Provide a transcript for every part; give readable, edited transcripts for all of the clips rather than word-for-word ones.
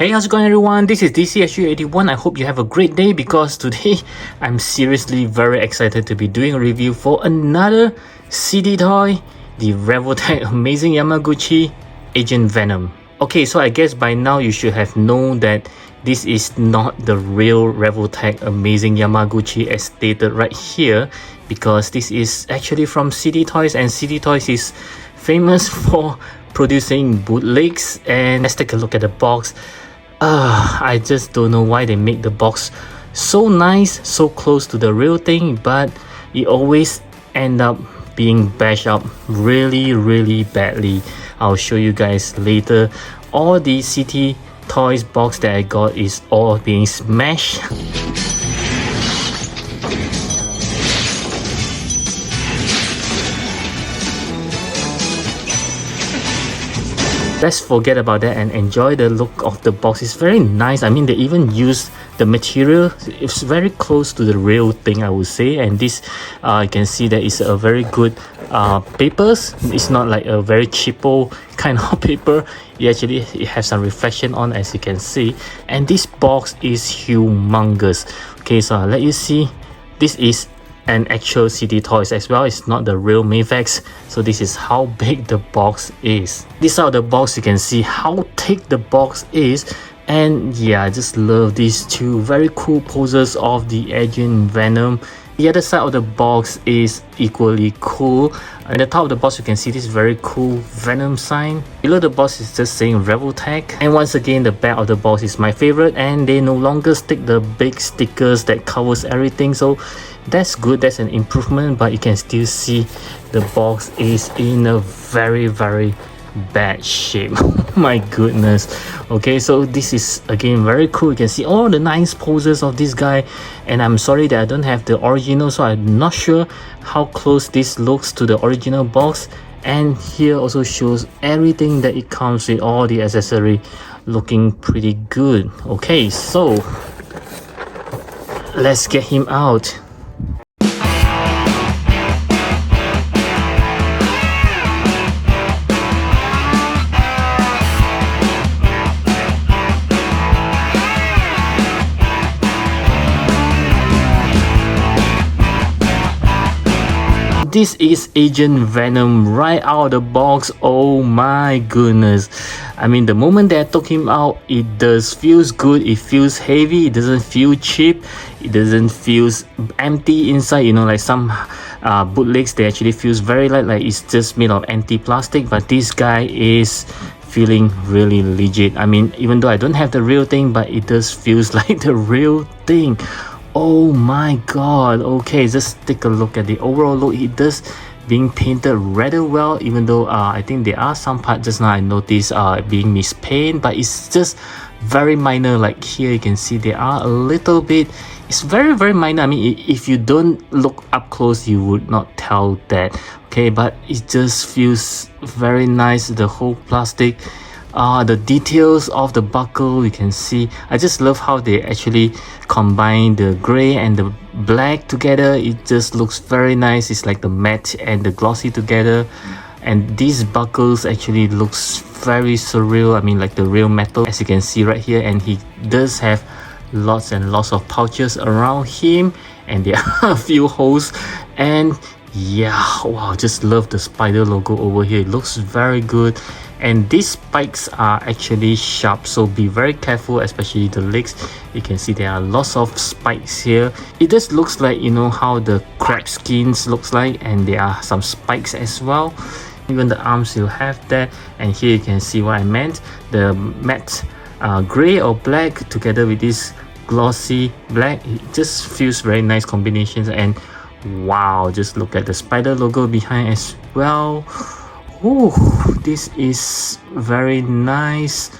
Hey, how's it going everyone? This is DCSU81. I hope you have a great day because today I'm seriously very excited to be doing a review for another CD toy, the Revoltech Amazing Yamaguchi Agent Venom. Okay, so I guess by now you should have known that this is not the real Revoltech Amazing Yamaguchi as stated right here, because this is actually from CD Toys, and CD Toys is famous for producing bootlegs. And let's take a look at the box. I just don't know why they make the box so nice, so close to the real thing, but it always end up being bashed up really badly. I'll show you guys later. All the CD Toys box that I got is all being smashed. Let's forget about that and enjoy the look of the box. It's very nice. I mean, they even use the material. It's very close to the real thing, I would say. And this, you can see that it's a very good papers. It's not like a very cheapo kind of paper. It has some reflection on, as you can see. And this box is humongous. Okay, so I'll let you see. This is an actual CD Toys as well. It's not the real Mayvex. So this is how big the box is. This side of the box, you can see how thick the box is. And yeah, I just love these two very cool poses of the Agent Venom. The other side of the box is equally cool. At the top of the box, you can see this very cool Venom sign. Below the box is just saying Revoltech. And once again, the back of the box is my favorite, and they no longer stick the big stickers that covers everything. So that's good, that's an improvement, but you can still see the box is in a very bad shape. My goodness. Okay, so this is again very cool. You can see all the nice poses of this guy, and I'm sorry that I don't have the original, so I'm not sure how close this looks to the original box. And here also shows everything that it comes with, all the accessory looking pretty good. Okay, so let's get him out. This is Agent Venom right out of the box. Oh my goodness. I mean, the moment that I took him out, it does feels good. It feels heavy. It doesn't feel cheap. It doesn't feel empty inside. You know, like some bootlegs, they actually feels very light, like it's just made of anti-plastic. But this guy is feeling really legit. I mean, even though I don't have the real thing, but it does feels like the real thing. Oh my god. Okay, just take a look at the overall look. It does being painted rather well, even though I think there are some parts just now I noticed being mispainted, but it's just very minor. Like here you can see there are a little bit, it's very minor. I mean, if you don't look up close you would not tell that. Okay, but it just feels very nice. The whole plastic, the details of the buckle, you can see. I just love how they actually combine the gray and the black together. It just looks very nice. It's like the matte and the glossy together. And these buckles actually looks very surreal. I mean, like the real metal, as you can see right here. And he does have lots and lots of pouches around him, and there are a few holes. And yeah, wow, just love the spider logo over here. It looks very good. And these spikes are actually sharp, so be very careful, especially the legs. You can see there are lots of spikes here. It just looks like, you know, how the crab skins looks like, and there are some spikes as well. Even the arms you have that. And here you can see what I meant, the matte gray or black together with this glossy black. It just feels very nice combinations. And wow, just look at the spider logo behind as well. Oh, this is very nice.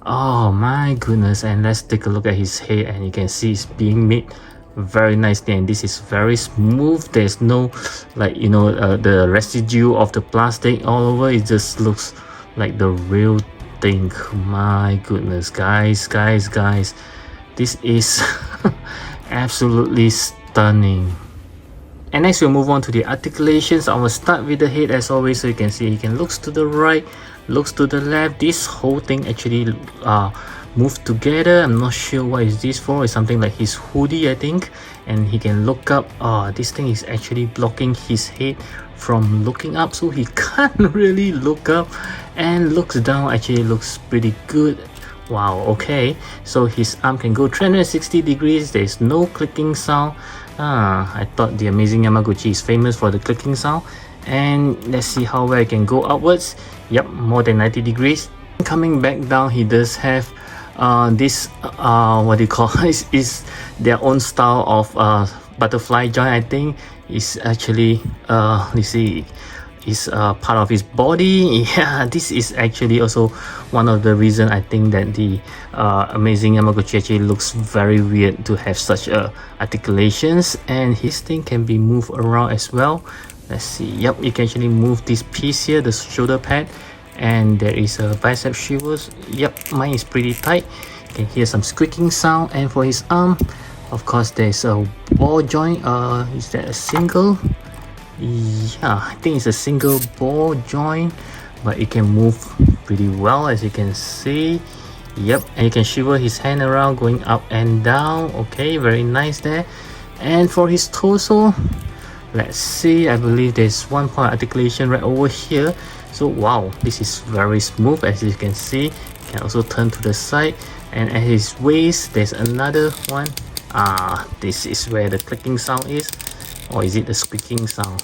Oh my goodness. And let's take a look at his hair, and you can see it's being made very nicely, and this is very smooth. There's no, like, you know, the residue of the plastic all over. It just looks like the real thing. My goodness, guys, this is absolutely stunning. And next we'll move on to the articulations. I will start with the head as always. So you can see he can looks to the right, looks to the left. This whole thing actually move together. I'm not sure what is this for. It's something like his hoodie, I think, and he can look up. This thing is actually blocking his head from looking up, so he can't really look up, and looks down actually looks pretty good. Wow, okay, so his arm can go 360 degrees. There's no clicking sound. I thought the amazing Yamaguchi is famous for the clicking sound. And let's see how well it can go upwards. Yep, more than 90 degrees. Coming back down, he does have this what do you call is their own style of butterfly joint. I think is actually let's see, is part of his body. Yeah, this is actually also one of the reason I think that the amazing Yamaguchi actually looks very weird to have such articulations, and his thing can be moved around as well. Let's see. Yep, you can actually move this piece here, the shoulder pad, and there is a bicep shivers. Yep, mine is pretty tight. You can hear some squeaking sound. And for his arm, of course, there's a ball joint. Is that a single? Yeah, I think it's a single ball joint, but it can move pretty well, as you can see. Yep, and you can shiver his hand around, going up and down. Okay, very nice there. And for his torso, let's see, I believe there's one point articulation right over here. So wow, this is very smooth, as you can see. You can also turn to the side, and at his waist there's another one. This is where the clicking sound is, or is it the squeaking sound?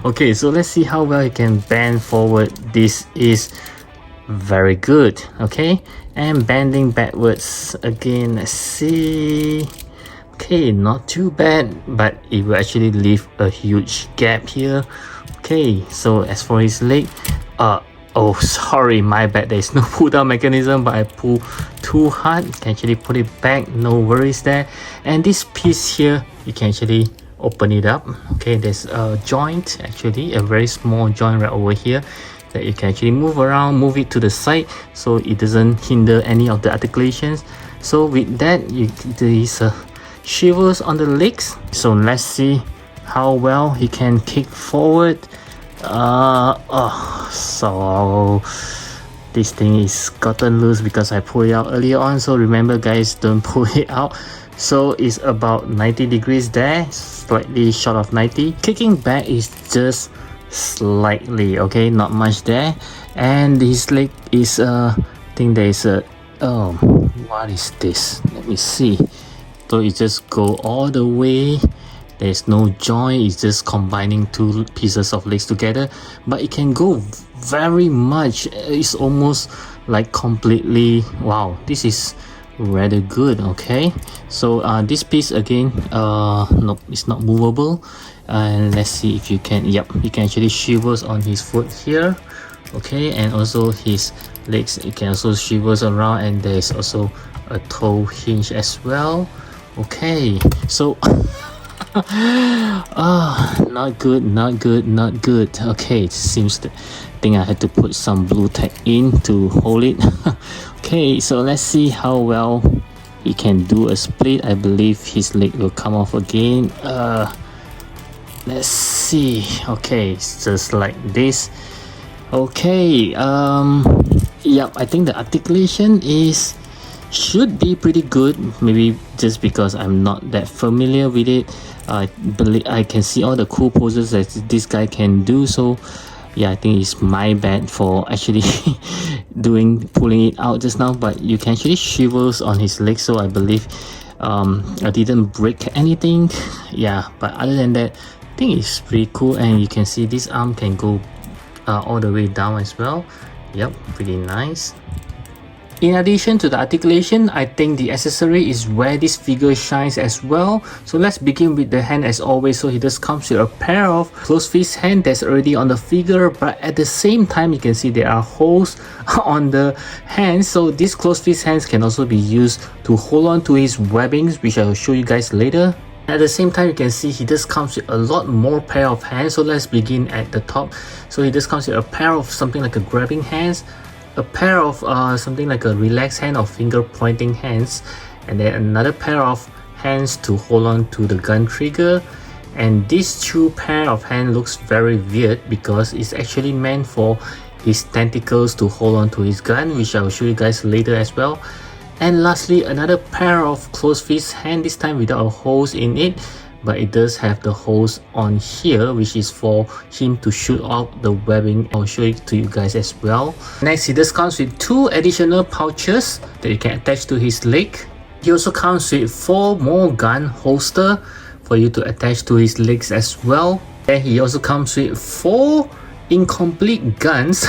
Okay, so let's see how well he can bend forward. This is very good. Okay, and bending backwards again, let's see. Okay, not too bad, but it will actually leave a huge gap here. Okay, so as for his leg, oh sorry, my bad, there is no pull down mechanism, but I pull too hard. You can actually put it back, no worries there. And this piece here, you can actually open it up. Okay, there's a joint, actually a very small joint right over here that you can actually move around, move it to the side, so it doesn't hinder any of the articulations. So with that, there is a shivers on the legs. So let's see how well he can kick forward. So this thing is gotten loose because I pulled it out earlier on, so remember guys, don't pull it out. So it's about 90 degrees there, slightly short of 90. Kicking back is just slightly, okay, not much there. And his leg is I think there is a what is this, let me see. So it just go all the way. There's no joint, it's just combining two pieces of legs together, but it can go very much. It's almost like completely, wow, this is rather good. Okay, so this piece again, no, it's not movable. And let's see if you can, yep, you can actually shivers on his foot here. Okay, and also his legs, it can also shivers around, and there's also a toe hinge as well. Okay, so not good, not good, not good. Okay, it seems that I had to put some blue tack in to hold it. Okay, so let's see how well he can do a split. I believe his leg will come off again. Let's see. Okay, it's just like this. Okay, yeah, I think the articulation should be pretty good. Maybe just because I'm not that familiar with it. I believe I can see all the cool poses that this guy can do. So yeah, I think it's my bad for actually pulling it out just now. But you can actually shivers on his legs, so I believe I didn't break anything. Yeah, but other than that, I think it's pretty cool. And you can see this arm can go all the way down as well. Yep, pretty nice. In addition to the articulation, I think the accessory is where this figure shines as well. So let's begin with the hand as always. So he just comes with a pair of closed fist hand that's already on the figure, but at the same time you can see there are holes on the hands. So these closed fist hands can also be used to hold on to his webbings, which I will show you guys later. At the same time, you can see he just comes with a lot more pair of hands. So let's begin at the top. So he just comes with a pair of something like a grabbing hands, a pair of something like a relaxed hand or finger pointing hands, and then another pair of hands to hold on to the gun trigger. And these two pair of hands looks very weird because it's actually meant for his tentacles to hold on to his gun, which I will show you guys later as well. And lastly, another pair of closed fist hand, this time without a holes in it, but it does have the holes on here, which is for him to shoot out the webbing. I'll show it to you guys as well. Next, he does comes with 2 additional pouches that you can attach to his leg. He also comes with 4 more gun holster for you to attach to his legs as well. And he also comes with 4 incomplete guns.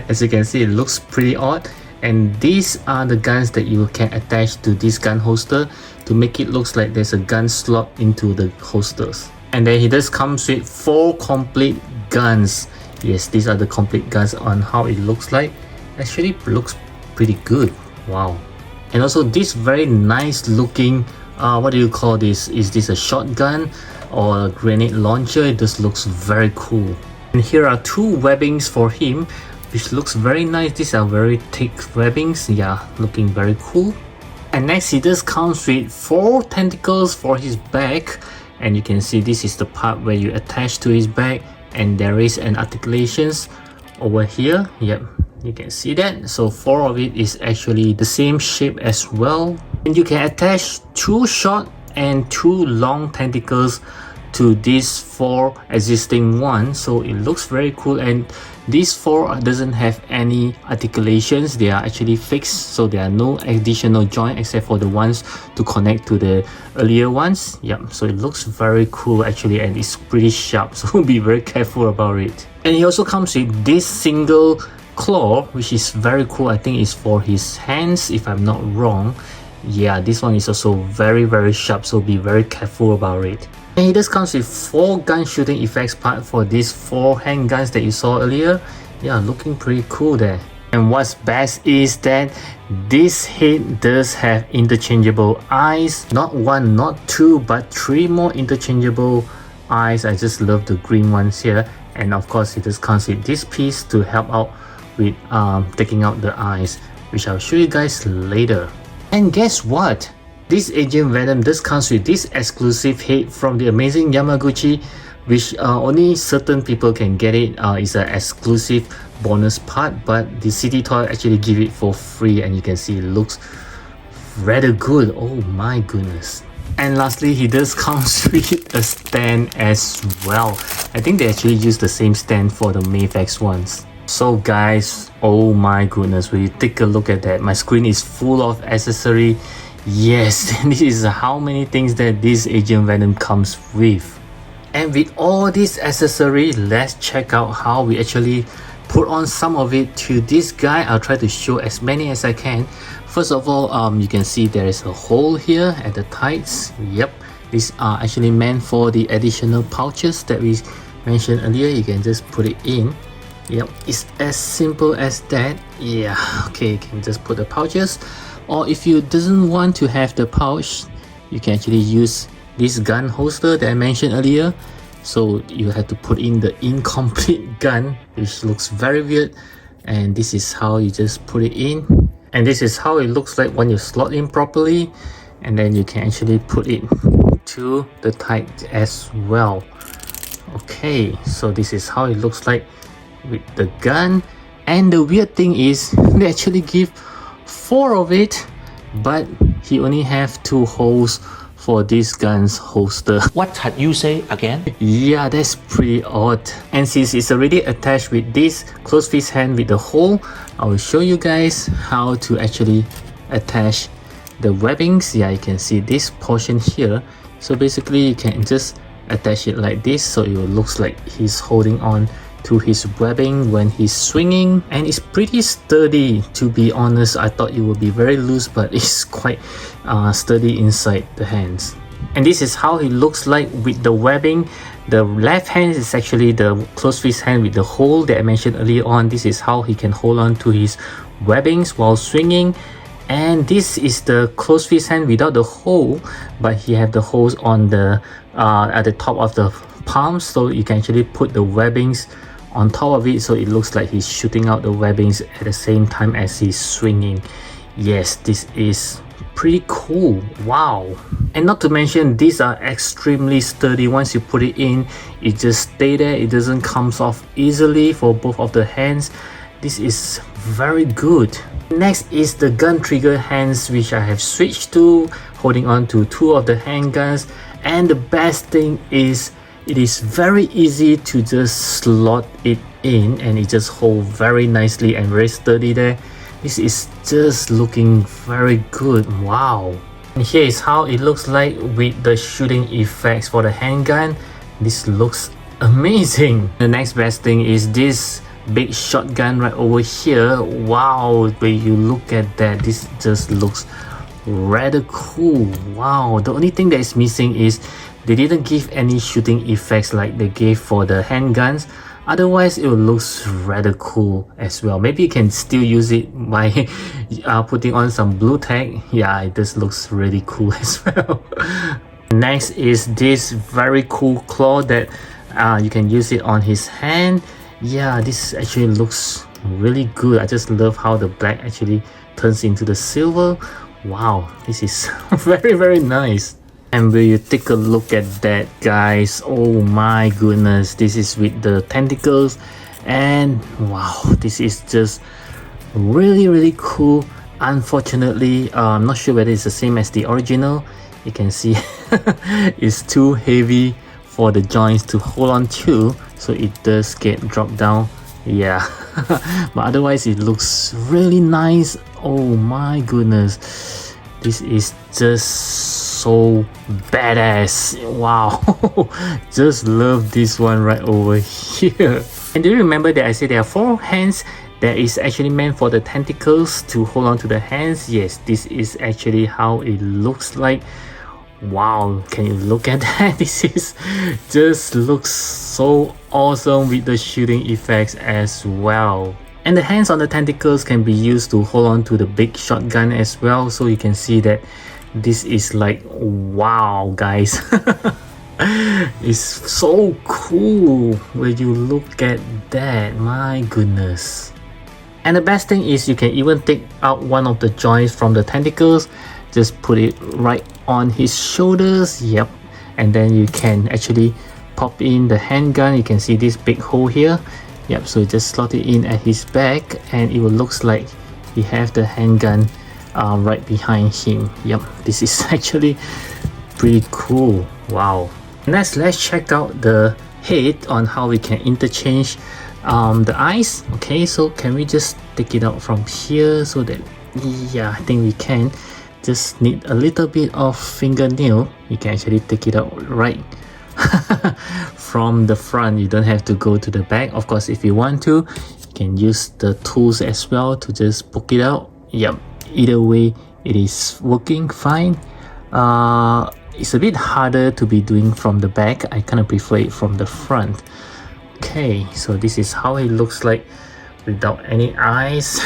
As you can see, it looks pretty odd. And these are the guns that you can attach to this gun holster to make it looks like there's a gun slot into the holsters. And then he does comes with 4 complete guns. Yes, these are the complete guns on how it looks like. Actually looks pretty good. Wow. And also this very nice looking, what do you call this? Is this a shotgun or a grenade launcher? It just looks very cool. And here are 2 webbings for him, which looks very nice. These are very thick webbings. Yeah, looking very cool. And next, he just comes with 4 tentacles for his back. And you can see this is the part where you attach to his back. And there is an articulations over here. Yep, you can see that. So 4 of it is actually the same shape as well. And you can attach 2 short and 2 long tentacles to these 4 existing ones, so it looks very cool. And these 4 doesn't have any articulations, they are actually fixed, so there are no additional joint except for the ones to connect to the earlier ones. Yep, so it looks very cool actually, and it's pretty sharp, so be very careful about it. And it also comes with this single claw, which is very cool. I think it's for his hands if I'm not wrong. Yeah, this one is also very sharp, so be very careful about it. And it just comes with 4 gun shooting effects part for these 4 handguns that you saw earlier. Yeah, looking pretty cool there. And what's best is that this head does have interchangeable eyes. Not 1, not 2, but 3 more interchangeable eyes. I just love the green ones here. And of course, it just comes with this piece to help out with taking out the eyes, which I'll show you guys later. And guess what? This Agent Venom does comes with this exclusive head from the amazing Yamaguchi, which only certain people can get it. It's an exclusive bonus part, but the City Toy actually give it for free, and you can see it looks rather good. Oh my goodness. And lastly, he does comes with a stand as well. I think they actually use the same stand for the Mayfax ones. So guys, oh my goodness, when you take a look at that, my screen is full of accessory. Yes, this is how many things that this Agent Venom comes with. And with all this accessory, let's check out how we actually put on some of it to this guy. I'll try to show as many as I can. First of all, you can see there is a hole here at the tights. Yep, these are actually meant for the additional pouches that we mentioned earlier. You can just put it in. Yep, it's as simple as that. Yeah, okay, you can just put the pouches. Or if you doesn't want to have the pouch, you can actually use this gun holster that I mentioned earlier. So you have to put in the incomplete gun, which looks very weird. And this is how you just put it in. And this is how it looks like when you slot in properly. And then you can actually put it to the tight as well. Okay, so this is how it looks like with the gun. And the weird thing is they actually give 4 of it, but he only have 2 holes for this gun's holster. What had you say again? Yeah, that's pretty odd. And since it's already attached with this closed fist hand with the hole, I will show you guys how to actually attach the webbings. Yeah, you can see this portion here. So basically you can just attach it like this, so it looks like he's holding on to his webbing when he's swinging, and it's pretty sturdy. To be honest, I thought it would be very loose, but it's quite sturdy inside the hands. And this is how it looks like with the webbing. The left hand is actually the closed fist hand with the hole that I mentioned earlier on. This is how he can hold on to his webbings while swinging. And this is the closed fist hand without the hole, but he have the holes on the at the top of the palms, so you can actually put the webbings on top of it, so it looks like he's shooting out the webbings at the same time as he's swinging. Yes, this is pretty cool. Wow. And not to mention, these are extremely sturdy. Once you put it in, it just stay there. It doesn't come off easily for both of the hands. This is very good. Next is the gun trigger hands, which I have switched to, holding on to 2 of the handguns. And the best thing is it is very easy to just slot it in, and it just holds very nicely and very sturdy there. This is just looking very good. Wow. And here is how it looks like with the shooting effects for the handgun. This looks amazing. The next best thing is this big shotgun right over here. Wow, when you look at that, this just looks rather cool. Wow, the only thing that is missing is they didn't give any shooting effects like they gave for the handguns. Otherwise, it looks rather cool as well. Maybe you can still use it by putting on some blue tag. Yeah, it just looks really cool as well. Next is this very cool claw that you can use it on his hand. Yeah, this actually looks really good. I just love how the black actually turns into the silver. Wow, this is very nice. And will you take a look at that, guys? Oh my goodness, this is with the tentacles, and wow, this is just really cool. Unfortunately, I'm not sure whether it's the same as the original. You can see it's too heavy for the joints to hold on to, so it does get dropped down. Yeah, but otherwise it looks really nice. Oh my goodness, this is just so badass. Wow. Just love this one right over here. And do you remember that I said there are 4 hands that is actually meant for the tentacles to hold on to the hands? Yes, this is actually how it looks like. Wow, can you look at that? This is just looks so awesome with the shooting effects as well. And the hands on the tentacles can be used to hold on to the big shotgun as well. So you can see that this is like, wow, guys. It's so cool when you look at that. My goodness. And the best thing is you can even take out one of the joints from the tentacles, just put it right on his shoulders. Yep. And then you can actually pop in the handgun. You can see this big hole here. Yep, so just slot it in at his back, and it will looks like he have the handgun right behind him. Yep, this is actually pretty cool. Wow. Next, let's check out the head on how we can interchange the eyes. Okay, so can we just take it out from here so that, yeah, I think we can. Just need a little bit of fingernail. You can actually take it out right from the front. You don't have to go to the back. Of course, if you want to, you can use the tools as well to just poke it out. Yep, either way it is working fine. It's a bit harder to be doing from the back. I kind of prefer it from the front. Okay, so this is how it looks like without any eyes.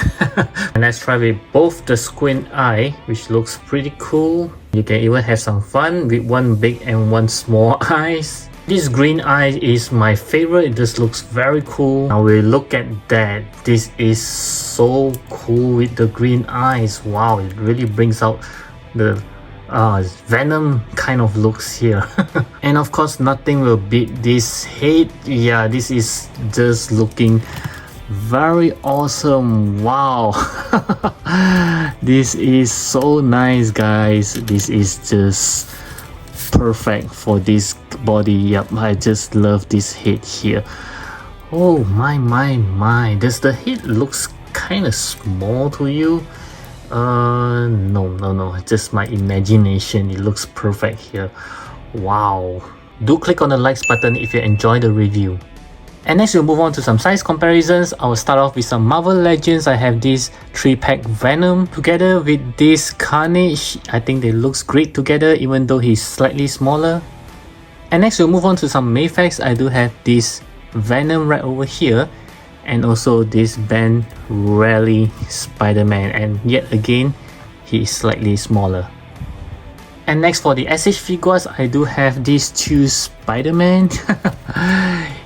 And let's try with both the squint eye, which looks pretty cool. You can even have some fun with one big and one small eyes. This green eye is my favorite. It just looks very cool. Now we look at that. This is so cool with the green eyes. Wow, it really brings out the Venom kind of looks here. And of course, nothing will beat this head. Yeah, this is just looking very awesome. Wow. This is so nice, guys. This is just perfect for this body. Yep, I just love this head here. Oh my, does the head looks kind of small to you? No, just my imagination. It looks perfect here. Wow. Do click on the likes button if you enjoy the review. And next we'll move on to some size comparisons. I'll start off with some Marvel Legends. I have this 3-pack Venom together with this Carnage. I think they looks great together even though he's slightly smaller. And next we'll move on to some Mayfax. I do have this Venom right over here, and also this Ben Reilly Spider-Man, and yet again he is slightly smaller. And next for the SH figures, I do have these 2 Spider-Man.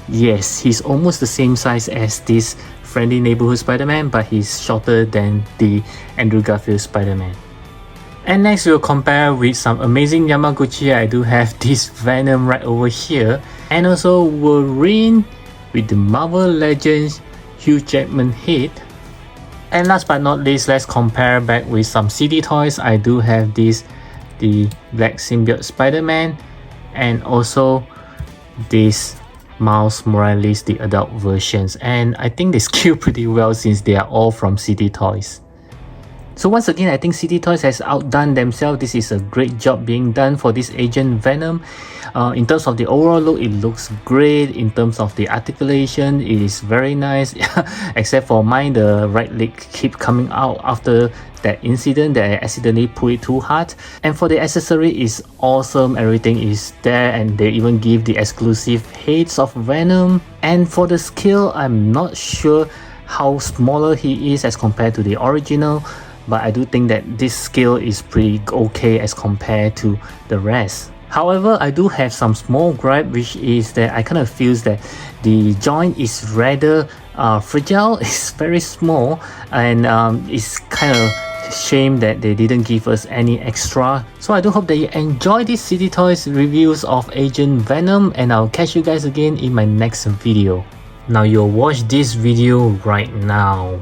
Yes, he's almost the same size as this Friendly Neighborhood Spider-Man, but he's shorter than the Andrew Garfield Spider-Man. And next we'll compare with some amazing Yamaguchi. I do have this Venom right over here, and also Wolverine with the Marvel Legends Hugh Jackman head. And last but not least, let's compare back with some CD toys. I do have this, the Black Symbiote Spider-Man, and also this Miles Morales, the adult versions, and I think they scale pretty well since they are all from CD Toys. So once again, I think CD Toys has outdone themselves. This is a great job being done for this Agent Venom. In terms of the overall look, it looks great. In terms of the articulation, it is very nice. Except for mine, the right leg keep coming out after that incident that I accidentally pulled it too hard. And for the accessory, is awesome. Everything is there, and they even give the exclusive heads of Venom. And for the scale, I'm not sure how smaller he is as compared to the original, but I do think that this scale is pretty okay as compared to the rest. However, I do have some small gripe, which is that I kind of feel that the joint is rather fragile. It's very small, and it's kind of shame that they didn't give us any extra. So I do hope that you enjoy this CD Toys reviews of Agent Venom, and I'll catch you guys again in my next video. Now you'll watch this video right now.